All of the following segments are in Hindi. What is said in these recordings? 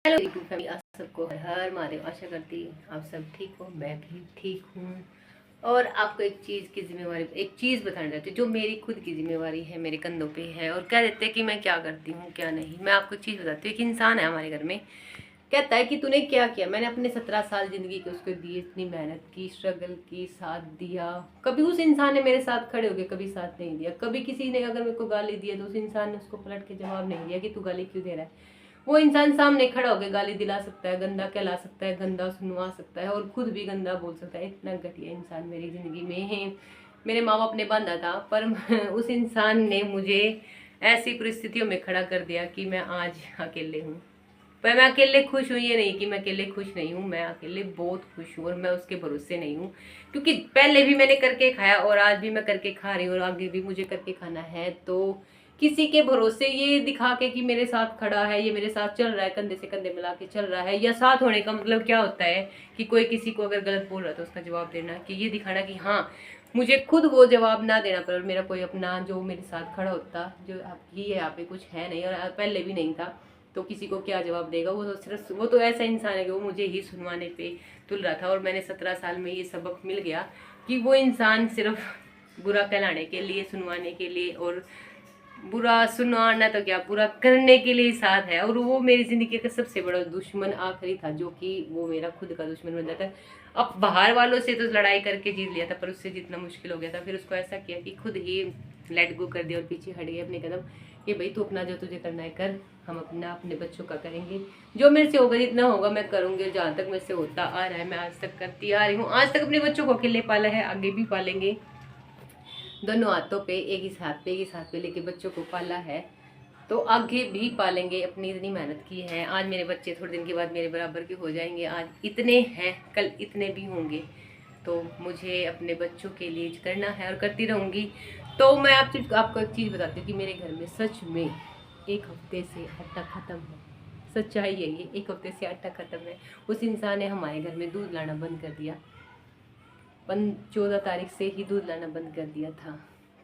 हेलो फैमिली, आप सबको हर महादेव। आशा करती आप सब ठीक हो, मैं भी ठीक हूँ। और आपको एक चीज़ की जिम्मेवारी, एक चीज़ बताना चाहती हूँ जो मेरी खुद की जिम्मेवारी है, मेरे कंधों पे है। और कह देते हैं कि मैं क्या करती हूँ क्या नहीं। मैं आपको एक चीज़ बताती हूँ। एक इंसान है हमारे घर में, कहता है कि तूने क्या किया। मैंने अपने 17 साल ज़िंदगी के उसको दिए, इतनी मेहनत की, स्ट्रगल की, साथ दिया। कभी उस इंसान ने मेरे साथ खड़े हो गए, कभी साथ नहीं दिया। कभी किसी ने अगर मेरे को गाली दिया तो उस इंसान ने उसको पलट के जवाब नहीं दिया कि तू गाली क्यों दे रहा है। वो इंसान सामने खड़ा होकर गाली दिला सकता है, गंदा कहला सकता है, गंदा सुनवा सकता है और खुद भी गंदा बोल सकता है। इतना घटिया इंसान मेरी ज़िंदगी में है। मेरे माँ बाप ने बांधा था, पर उस इंसान ने मुझे ऐसी परिस्थितियों में खड़ा कर दिया कि मैं आज अकेले हूँ। पर मैं अकेले खुश हूँ ये नहीं कि मैं अकेले खुश नहीं हूँ, मैं अकेले बहुत खुश हूँ। और मैं उसके भरोसे नहीं हूँ, क्योंकि पहले भी मैंने करके खाया और आज भी मैं करके खा रही हूँ और आगे भी मुझे करके खाना है। तो किसी के भरोसे ये दिखा के कि मेरे साथ खड़ा है, ये मेरे साथ चल रहा है, कंधे से कंधे मिला के चल रहा है, या साथ होने का मतलब क्या होता है कि कोई किसी को अगर गलत बोल रहा है तो उसका जवाब देना, कि ये दिखाना कि हाँ मुझे खुद वो जवाब ना देना पड़े। और मेरा कोई अपना जो मेरे साथ खड़ा होता, जो आपकी है यहाँ पे कुछ है नहीं और पहले भी नहीं था, तो किसी को क्या जवाब देगा। वो तो सिर्फ वो तो ऐसा इंसान है कि वो मुझे ही सुनवाने पे तुल रहा था। और मैंने 17 साल में ये सबक मिल गया कि वो इंसान सिर्फ बुरा कहलाने के लिए, सुनवाने के लिए, और बुरा सुनाना तो क्या बुरा करने के लिए साथ है। और वो मेरी जिंदगी का सबसे बड़ा दुश्मन आखिरी था, जो कि वो मेरा खुद का दुश्मन बन जाता है। अब बाहर वालों से तो लड़ाई करके जीत लिया था, पर उससे जितना मुश्किल हो गया था। फिर उसको ऐसा किया कि खुद ही लेट गो कर दिया और पीछे हट गए अपने कदम, कि भाई तू अपना जो तुझे करना है कर, हम अपना अपने बच्चों का करेंगे। जो मेरे से होगा, जितना होगा मैं करूँगी। जहाँ तक मेरे से होता आ रहा है मैं आज तक करती आ रही हूँ। आज तक अपने बच्चों को अकेले पाला है, आगे भी पालेंगे। दोनों हाथों पे, एक ही हाथ पे लेके बच्चों को पाला है, तो आगे भी पालेंगे। अपनी इतनी मेहनत की है। आज मेरे बच्चे थोड़े दिन के बाद मेरे बराबर के हो जाएंगे। आज इतने हैं, कल इतने भी होंगे। तो मुझे अपने बच्चों के लिए करना है और करती रहूँगी। तो मैं आपको एक चीज़ बताती हूँ कि मेरे घर में सच में एक हफ्ते से आटा ख़त्म है। सच्चाई है ये, एक हफ्ते से आटा ख़त्म है। उस इंसान ने हमारे घर में दूध लाना बंद कर दिया। 14 तारीख से ही दूध लाना बंद कर दिया था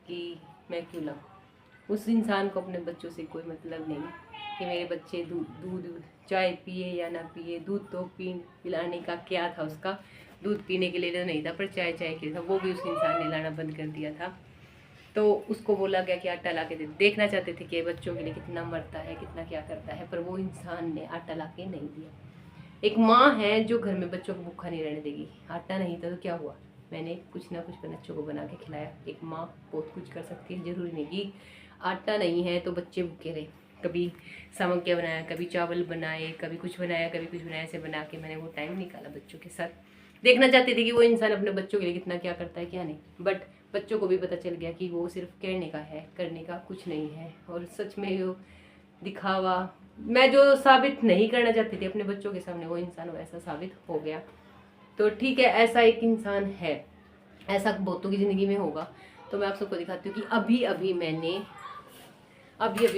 कि मैं क्यों लाऊं। उस इंसान को अपने बच्चों से कोई मतलब नहीं कि मेरे बच्चे दूध चाय पिए या ना पिए। दूध तो पिलाने का क्या था उसका, दूध पीने के लिए तो नहीं था, पर चाय चाय के लिए था। वो भी उस इंसान ने लाना बंद कर दिया था। तो उसको बोला गया कि आटा ला के दे। देखना चाहते थे कि बच्चों के लिए कितना मरता है, कितना क्या करता है, पर वो इंसान ने आटा ला के नहीं दिया। एक माँ है जो घर में बच्चों को भूखा नहीं रहने देगी। आटा नहीं था तो क्या हुआ, मैंने कुछ ना कुछ बच्चों को बना के खिलाया। एक माँ बहुत कुछ कर सकती है, जरूरी नहीं कि आटा नहीं है तो बच्चे भूखे रहे। कभी सामग्रियाँ बनाया, कभी चावल बनाए, कभी कुछ बनाया, कभी कुछ बनाया। ऐसे बना के मैंने वो टाइम निकाला बच्चों के साथ। देखना चाहती थी कि वो इंसान अपने बच्चों के लिए कितना क्या करता है क्या नहीं। बट बच्चों को भी पता चल गया कि वो सिर्फ कहने का है, करने का कुछ नहीं है। और सच में वो दिखावा, मैं जो साबित नहीं करना चाहती थी अपने बच्चों के सामने, वो इंसान वैसा साबित हो गया। तो ठीक है, ऐसा एक इंसान है, ऐसा बहुतों की ज़िंदगी में होगा। तो मैं आप सबको दिखाती हूँ कि अभी अभी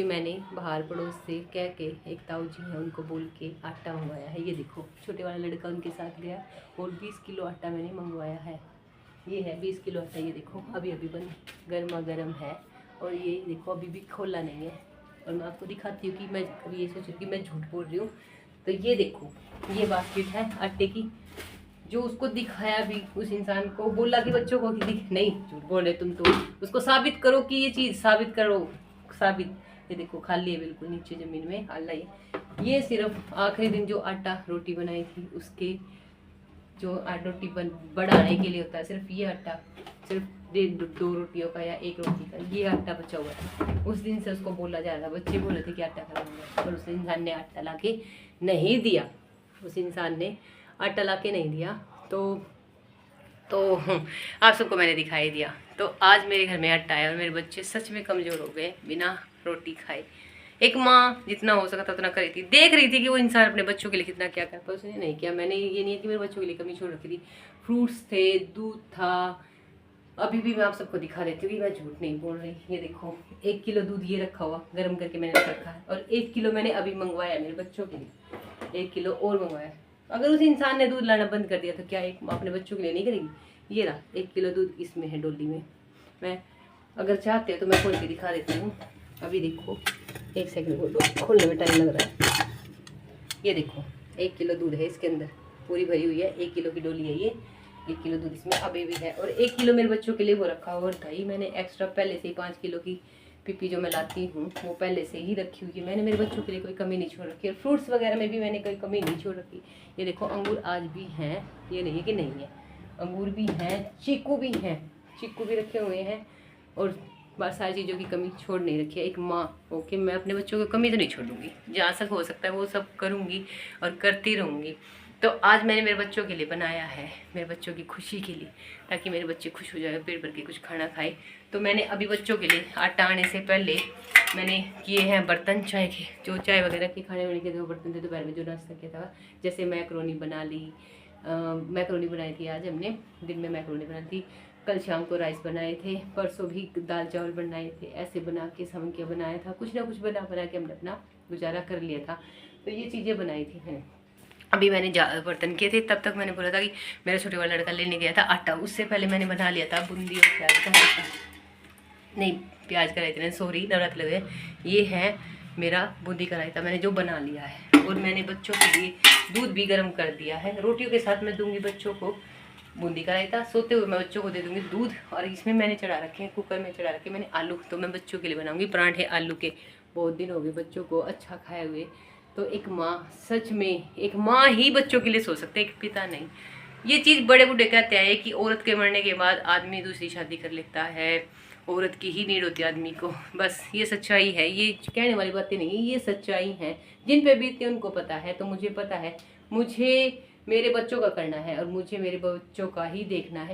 मैंने बाहर पड़ोस से कह के, एक ताऊ जी हैं उनको बोल के आटा मंगवाया है। ये देखो, छोटे वाला लड़का उनके साथ गया और 20 किलो आटा मैंने मंगवाया है। ये है 20 किलो आटा। ये देखो अभी अभी बन गर्मा गर्म है। और ये देखो अभी भी खोला नहीं है। और मैं आपको दिखाती हूँ कि मैं कभी ये सोचूँ कि मैं झूठ बोल रही हूँ। तो ये देखो, ये बास्केट है आटे की, जो उसको दिखाया भी उस इंसान को, बोला कि बच्चों को कि नहीं झूठ बोल रहे तुम, तो उसको साबित करो कि ये चीज़ साबित करो, साबित। ये देखो खाली है बिल्कुल नीचे ज़मीन में आला। ये सिर्फ आखिरी दिन जो आटा रोटी बनाई थी उसके, जो रोटी बढ़ाने के लिए होता है, सिर्फ ये आटा, सिर्फ 2 रोटियों का या 1 रोटी का ये आटा बचा हुआ है। उस दिन से उसको बोला जा रहा था, बच्चे बोल रहे थे कि आटा खा, पर उस इंसान ने आटा ला के नहीं दिया। उस इंसान ने आटा ला के नहीं दिया। तो आप सबको मैंने दिखाई दिया। तो आज मेरे घर में आटा है और मेरे बच्चे सच में कमज़ोर हो गए बिना रोटी खाए। एक माँ जितना हो सका था उतना करी थी, देख रही थी कि वो इंसान अपने बच्चों के लिए कितना क्या कर, पर उसने नहीं किया। मैंने ये नहीं है कि मेरे बच्चों के लिए कमी छोड़ रखी थी। फ्रूट्स थे, दूध था। अभी भी मैं आप सबको दिखा देती हूँ कि मैं झूठ नहीं बोल रही। ये देखो 1 किलो दूध ये रखा हुआ गर्म करके मैंने रखा है, और 1 किलो मैंने अभी मंगवाया मेरे बच्चों के लिए, 1 किलो और मंगवाया। अगर उस इंसान ने दूध लाना बंद कर दिया तो क्या एक माँ अपने बच्चों के लिए नहीं करेगी। ये रहा 1 किलो दूध इसमें है डोली में। मैं अगर चाहते हो तो मैं खोल के दिखा देती हूँ। अभी देखो, 1 सेकंड खोलने में टाइम लग रहा है। ये देखो 1 किलो दूध है इसके अंदर, पूरी भरी हुई है, 1 किलो की डोली है ये, 1 किलो दूध इसमें अभी भी है। और 1 किलो मेरे बच्चों के लिए वो रखा हुआ, और दही मैंने एक्स्ट्रा पहले से ही 5 किलो की पीपी जो मैं लाती हूँ वो पहले से ही रखी हुई है। मैंने मेरे बच्चों के लिए कोई कमी नहीं छोड़ रखी, और फ्रूट्स वगैरह में भी मैंने कोई कमी नहीं छोड़ रखी। ये देखो अंगूर आज भी हैं, ये नहीं है कि नहीं है, अंगूर भी हैं, चीकू भी हैं, चीकू भी रखे हुए हैं, और बस सारी चीज़ों की कमी छोड़ नहीं रखी है। एक माँ ओके, मैं अपने बच्चों की कमी तो नहीं छोड़ूंगी, जहाँ तक हो सकता है वो सब करूँगी और करती रहूँगी। तो आज मैंने मेरे बच्चों के लिए बनाया है, मेरे बच्चों की खुशी के लिए, ताकि मेरे बच्चे खुश हो जाए, पेट भर के कुछ खाना खाए। तो मैंने अभी बच्चों के लिए आटा आने से पहले मैंने किए हैं बर्तन चाय के, जो चाय वगैरह के खाने वाने के जो बर्तन थे दोपहर में जो नाश्ता किया था, जैसे मैक्रोनी बना ली, मैक्रोनी बनाई थी आज हमने, दिन में मैक्रोनी बनाई थी, कल शाम को राइस बनाए थे, परसों भी दाल चावल बनाए थे, ऐसे बना के समन के बनाया था, कुछ ना कुछ बना बना के हमने अपना गुजारा कर लिया था। तो ये चीज़ें बनाई थी मैंने। अभी मैंने बर्तन किए थे, तब तक मैंने बोला था कि मेरा छोटे वाला लड़का लेने गया था आटा, उससे पहले मैंने बना लिया था बूंदी और प्याज का रायता, नहीं प्याज का रायता नहीं, सॉरी नवरात्र लगे, ये है मेरा बूंदी का रायता मैंने जो बना लिया है। और मैंने बच्चों के लिए दूध भी गर्म कर दिया है, रोटियों के साथ मैं दूंगी बच्चों को बूंदी का रायता, सोते हुए मैं बच्चों को दे दूंगी दूध। और इसमें मैंने चढ़ा रखे हैं, कुकर में चढ़ा रखे मैंने आलू, तो मैं बच्चों के लिए बनाऊंगी पराठे आलू के, बहुत दिन हो गए बच्चों को अच्छा खाए हुए। तो एक माँ, सच में एक माँ ही बच्चों के लिए सो सकते, एक पिता नहीं। ये चीज़ बड़े बूढ़े कहते हैं कि औरत के मरने के बाद आदमी दूसरी शादी कर लेता है, औरत की ही नीड होती है आदमी को, बस ये सच्चाई है, ये कहने वाली बातें नहीं, ये सच्चाई है, जिन पे बीतती है उनको पता है। तो मुझे पता है, मुझे मेरे बच्चों का करना है और मुझे मेरे बच्चों का ही देखना है।